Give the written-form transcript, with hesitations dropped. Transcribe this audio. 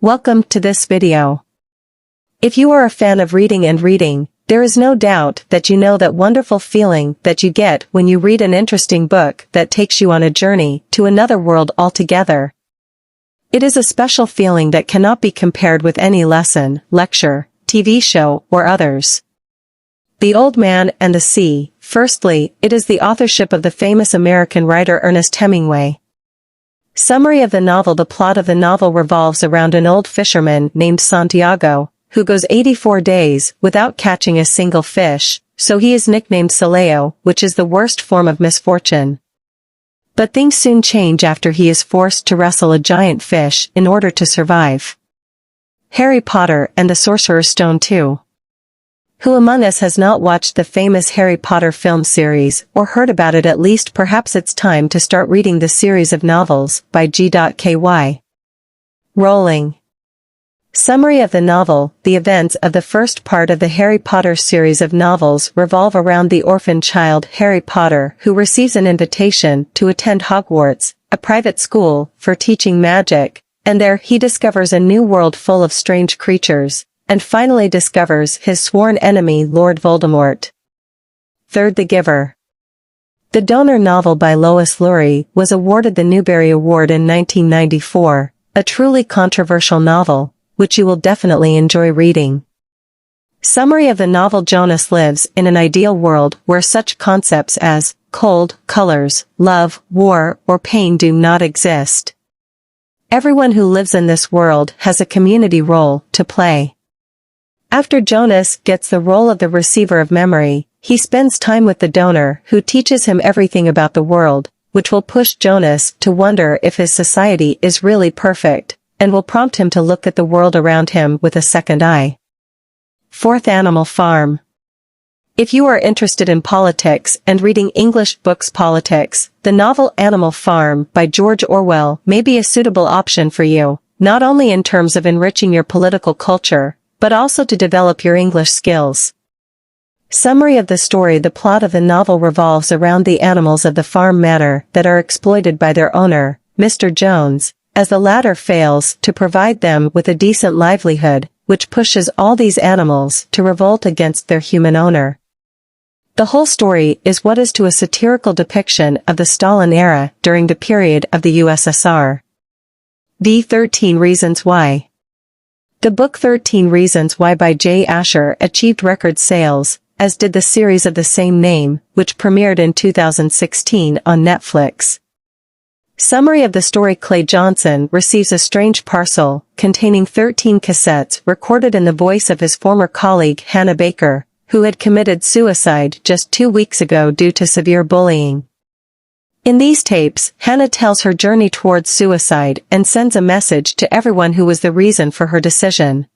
Welcome to this video. If you are a fan of reading, there is no doubt that you know that wonderful feeling that you get when you read an interesting book that takes you on a journey to another world altogether. It is a special feeling that cannot be compared with any lesson, lecture, TV show, or others. The Old Man and the Sea. Firstly, it is the authorship of the famous American writer Ernest Hemingway. Summary of the novel. The plot of the novel revolves around an old fisherman named Santiago, who goes 84 days without catching a single fish, so he is nicknamed Saleo, which is the worst form of misfortune. But things soon change after he is forced to wrestle a giant fish in order to survive. Harry Potter and the Sorcerer's Stone 2. Who among us has not watched the famous Harry Potter film series, or heard about it? At least perhaps it's time to start reading the series of novels by G.K.Y. Rowling. Summary of the novel. The events of the first part of the Harry Potter series of novels revolve around the orphan child Harry Potter, who receives an invitation to attend Hogwarts, a private school for teaching magic, and there he discovers a new world full of strange creatures, and finally discovers his sworn enemy Lord Voldemort. Third, The Giver. The Donor novel by Lois Lowry was awarded the Newbery Award in 1994, a truly controversial novel, which you will definitely enjoy reading. Summary of the novel. Jonas lives in an ideal world where such concepts as cold, colors, love, war, or pain do not exist. Everyone who lives in this world has a community role to play. After Jonas gets the role of the receiver of memory, he spends time with the donor who teaches him everything about the world, which will push Jonas to wonder if his society is really perfect, and will prompt him to look at the world around him with a second eye. Fourth, Animal Farm. If you are interested in politics and reading English books politics, the novel Animal Farm by George Orwell may be a suitable option for you, not only in terms of enriching your political culture, but also to develop your English skills. Summary of the story. The plot of the novel revolves around the animals of the farm manor that are exploited by their owner, Mr. Jones, as the latter fails to provide them with a decent livelihood, which pushes all these animals to revolt against their human owner. The whole story is what is to a satirical depiction of the Stalin era during the period of the USSR. The 13 Reasons Why. The book 13 Reasons Why by Jay Asher achieved record sales, as did the series of the same name, which premiered in 2016 on Netflix. Summary of the story. Clay Johnson receives a strange parcel containing 13 cassettes recorded in the voice of his former colleague Hannah Baker, who had committed suicide just 2 weeks ago due to severe bullying. In these tapes, Hannah tells her journey towards suicide and sends a message to everyone who was the reason for her decision.